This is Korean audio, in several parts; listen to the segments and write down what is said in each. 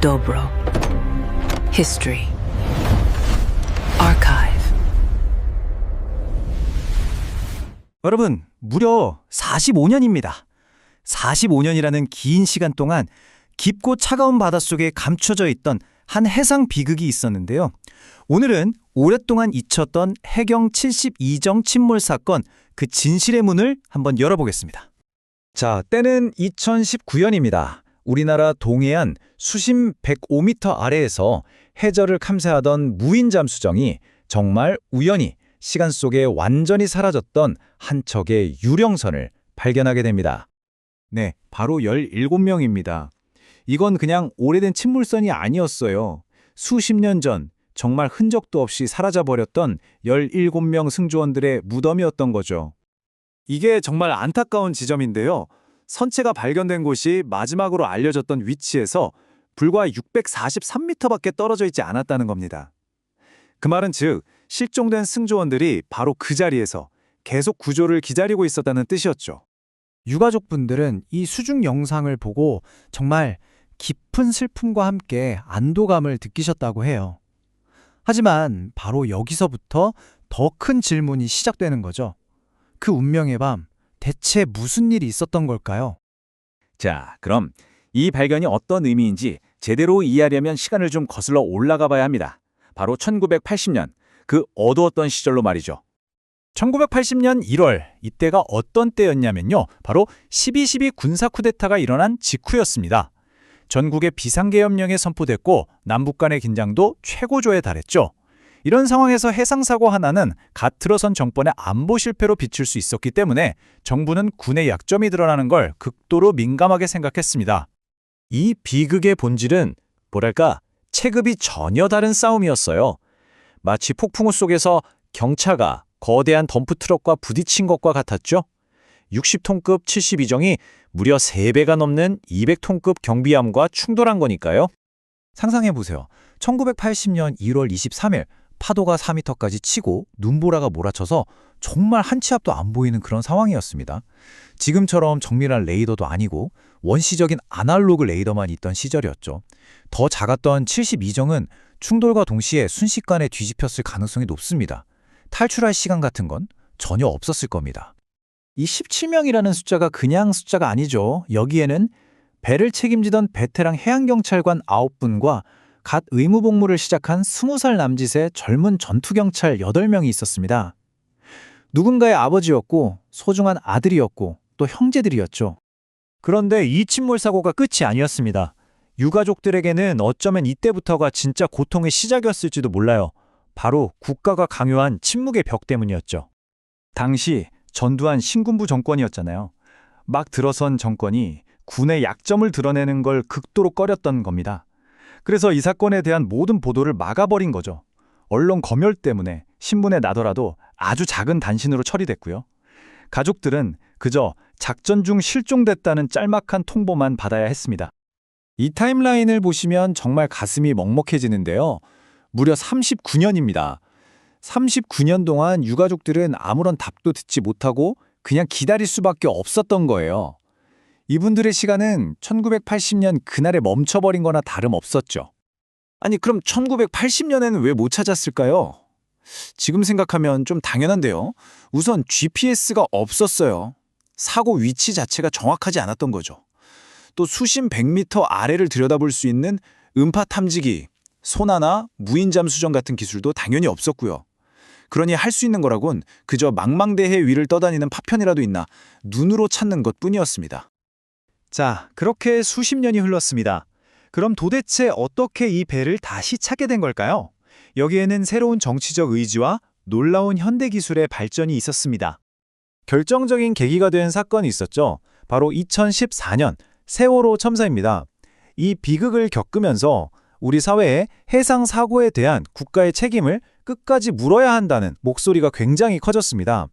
Dobro. History. Archive. 여러분, 무려 45년입니다. 45년이라는 긴 시간 동안 깊고 차가운 바닷속에 감춰져 있던 한 해상 비극이 있었는데요. 오늘은 오랫동안 잊혔던 해경 72정 침몰 사건, 그 진실의 문을 한번 열어보겠습니다. 자, 때는 2019년입니다. 우리나라 동해안 수심 105m 아래에서 해저를 감싸하던 무인 잠수정이 정말 우연히 시간 속에 완전히 사라졌던 한 척의 유령선을 발견하게 됩니다. 네, 바로 17명입니다. 이건 그냥 오래된 침몰선이 아니었어요. 수십 년 전 정말 흔적도 없이 사라져버렸던 17명 승조원들의 무덤이었던 거죠. 이게 정말 안타까운 지점인데요. 선체가 발견된 곳이 마지막으로 알려졌던 위치에서 불과 643m밖에 떨어져 있지 않았다는 겁니다. 그 말은 즉, 실종된 승조원들이 바로 그 자리에서 계속 구조를 기다리고 있었다는 뜻이었죠. 유가족분들은 이 수중 영상을 보고 정말 깊은 슬픔과 함께 안도감을 느끼셨다고 해요. 하지만 바로 여기서부터 더 큰 질문이 시작되는 거죠. 그 운명의 밤, 대체 무슨 일이 있었던 걸까요? 자, 그럼 이 발견이 어떤 의미인지 제대로 이해하려면 시간을 좀 거슬러 올라가 봐야 합니다. 바로 1980년, 그 어두웠던 시절로 말이죠. 1980년 1월, 이때가 어떤 때였냐면요. 바로 12.12 군사 쿠데타가 일어난 직후였습니다. 전국에 비상계엄령이 선포됐고 남북 간의 긴장도 최고조에 달했죠. 이런 상황에서 해상사고 하나는 갓 들어선 정권의 안보 실패로 비칠 수 있었기 때문에 정부는 군의 약점이 드러나는 걸 극도로 민감하게 생각했습니다. 이 비극의 본질은 뭐랄까 체급이 전혀 다른 싸움이었어요. 마치 폭풍우 속에서 경차가 거대한 덤프트럭과 부딪힌 것과 같았죠. 60톤급 72정이 무려 3배가 넘는 200톤급 경비함과 충돌한 거니까요. 상상해보세요. 1980년 1월 23일 파도가 4m까지 치고 눈보라가 몰아쳐서 정말 한 치 앞도 안 보이는 그런 상황이었습니다. 지금처럼 정밀한 레이더도 아니고 원시적인 아날로그 레이더만 있던 시절이었죠. 더 작았던 72정은 충돌과 동시에 순식간에 뒤집혔을 가능성이 높습니다. 탈출할 시간 같은 건 전혀 없었을 겁니다. 이 17명이라는 숫자가 그냥 숫자가 아니죠. 여기에는 배를 책임지던 베테랑 해양경찰관 9분과 갓 의무복무를 시작한 20살 남짓의 젊은 전투경찰 8명이 있었습니다. 누군가의 아버지였고 소중한 아들이었고 또 형제들이었죠. 그런데 이 침몰 사고가 끝이 아니었습니다. 유가족들에게는 어쩌면 이때부터가 진짜 고통의 시작이었을지도 몰라요. 바로 국가가 강요한 침묵의 벽 때문이었죠. 당시 전두환 신군부 정권이었잖아요. 막 들어선 정권이 군의 약점을 드러내는 걸 극도로 꺼렸던 겁니다. 그래서 이 사건에 대한 모든 보도를 막아버린 거죠. 언론 검열 때문에 신문에 나더라도 아주 작은 단신으로 처리됐고요. 가족들은 그저 작전 중 실종됐다는 짤막한 통보만 받아야 했습니다. 이 타임라인을 보시면 정말 가슴이 먹먹해지는데요. 무려 39년입니다. 39년 동안 유가족들은 아무런 답도 듣지 못하고 그냥 기다릴 수밖에 없었던 거예요. 이분들의 시간은 1980년 그날에 멈춰버린 거나 다름없었죠. 아니, 그럼 1980년에는 왜 못 찾았을까요? 지금 생각하면 좀 당연한데요. 우선 GPS가 없었어요. 사고 위치 자체가 정확하지 않았던 거죠. 또 수심 100m 아래를 들여다볼 수 있는 음파 탐지기, 소나나, 무인 잠수정 같은 기술도 당연히 없었고요. 그러니 할 수 있는 거라곤 그저 망망대해 위를 떠다니는 파편이라도 있나 눈으로 찾는 것뿐이었습니다. 자, 그렇게 수십 년이 흘렀습니다. 그럼 도대체 어떻게 이 배를 다시 찾게 된 걸까요? 여기에는 새로운 정치적 의지와 놀라운 현대기술의 발전이 있었습니다. 결정적인 계기가 된 사건이 있었죠. 바로 2014년 세월호 참사입니다. 이 비극을 겪으면서 우리 사회에 해상 사고에 대한 국가의 책임을 끝까지 물어야 한다는 목소리가 굉장히 커졌습니다.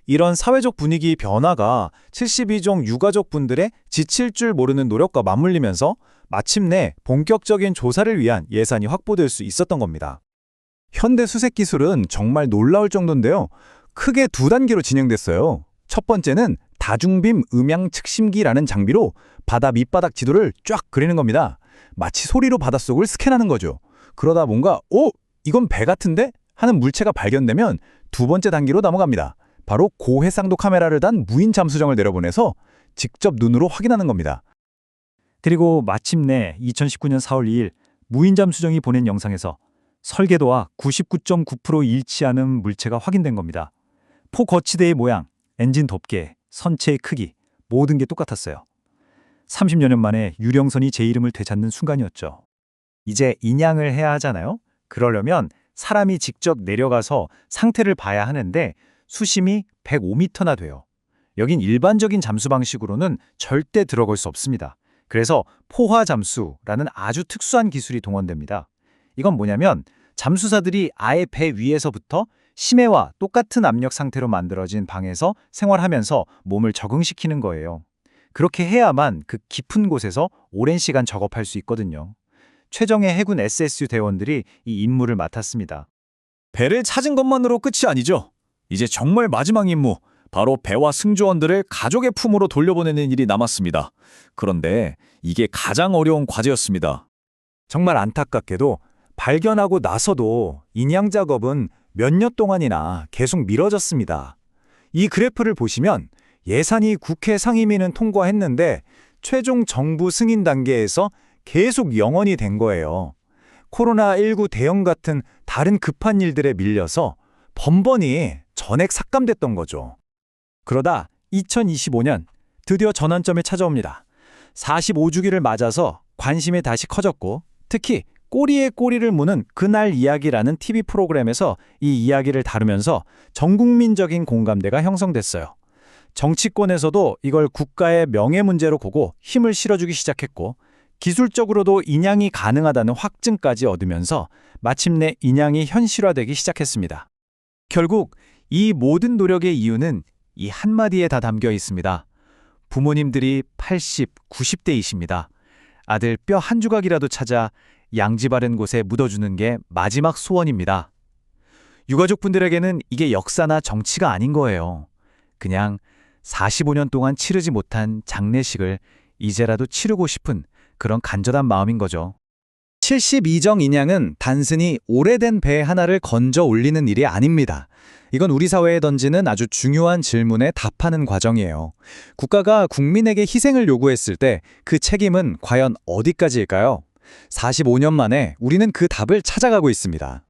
이런 사회적 분위기 변화가 72종 유가족분들의 지칠 줄 모르는 노력과 맞물리면서 마침내 본격적인 조사를 위한 예산이 확보될 수 있었던 겁니다. 현대 수색 기술은 정말 놀라울 정도인데요. 크게 2단계로 진행됐어요. 첫 번째는 다중빔 음향 측심기라는 장비로 바다 밑바닥 지도를 쫙 그리는 겁니다. 마치 소리로 바닷속을 스캔하는 거죠. 그러다 뭔가 이건 배 같은데? 하는 물체가 발견되면 두 번째 단계로 넘어갑니다. 바로 고해상도 카메라를 단 무인 잠수정을 내려보내서 직접 눈으로 확인하는 겁니다. 그리고 마침내 2019년 4월 2일 무인 잠수정이 보낸 영상에서 설계도와 99.9% 일치하는 물체가 확인된 겁니다. 포 거치대의 모양, 엔진 덮개, 선체의 크기 모든 게 똑같았어요. 30여 년 만에 유령선이 제 이름을 되찾는 순간이었죠. 이제 인양을 해야 하잖아요. 그러려면 사람이 직접 내려가서 상태를 봐야 하는데 수심이 105m나 돼요. 여긴 일반적인 잠수 방식으로는 절대 들어갈 수 없습니다. 그래서 포화 잠수라는 아주 특수한 기술이 동원됩니다. 이건 뭐냐면 잠수사들이 아예 배 위에서부터 심해와 똑같은 압력 상태로 만들어진 방에서 생활하면서 몸을 적응시키는 거예요. 그렇게 해야만 그 깊은 곳에서 오랜 시간 작업할 수 있거든요. 최정예 해군 SSU 대원들이 이 임무를 맡았습니다. 배를 찾은 것만으로 끝이 아니죠. 이제 정말 마지막 임무, 바로 배와 승조원들을 가족의 품으로 돌려보내는 일이 남았습니다. 그런데 이게 가장 어려운 과제였습니다. 정말 안타깝게도 발견하고 나서도 인양 작업은 몇 년 동안이나 계속 미뤄졌습니다. 이 그래프를 보시면 예산이 국회 상임위는 통과했는데 최종 정부 승인 단계에서 계속 영원히 된 거예요. 코로나19 대응 같은 다른 급한 일들에 밀려서 번번이 전액 삭감됐던 거죠. 그러다 2025년 드디어 전환점이 찾아옵니다. 45주기를 맞아서 관심이 다시 커졌고 특히 꼬리에 꼬리를 무는 그날 이야기라는 TV 프로그램에서 이 이야기를 다루면서 전국민적인 공감대가 형성됐어요. 정치권에서도 이걸 국가의 명예 문제로 보고 힘을 실어주기 시작했고 기술적으로도 인양이 가능하다는 확증까지 얻으면서 마침내 인양이 현실화되기 시작했습니다. 결국 이 모든 노력의 이유는 이 한마디에 다 담겨 있습니다. 부모님들이 80, 90대이십니다. 아들 뼈 한 조각이라도 찾아 양지 바른 곳에 묻어주는 게 마지막 소원입니다. 유가족분들에게는 이게 역사나 정치가 아닌 거예요. 그냥 45년 동안 치르지 못한 장례식을 이제라도 치르고 싶은 그런 간절한 마음인 거죠. 72정 인양은 단순히 오래된 배 하나를 건져 올리는 일이 아닙니다. 이건 우리 사회에 던지는 아주 중요한 질문에 답하는 과정이에요. 국가가 국민에게 희생을 요구했을 때 그 책임은 과연 어디까지일까요? 45년 만에 우리는 그 답을 찾아가고 있습니다.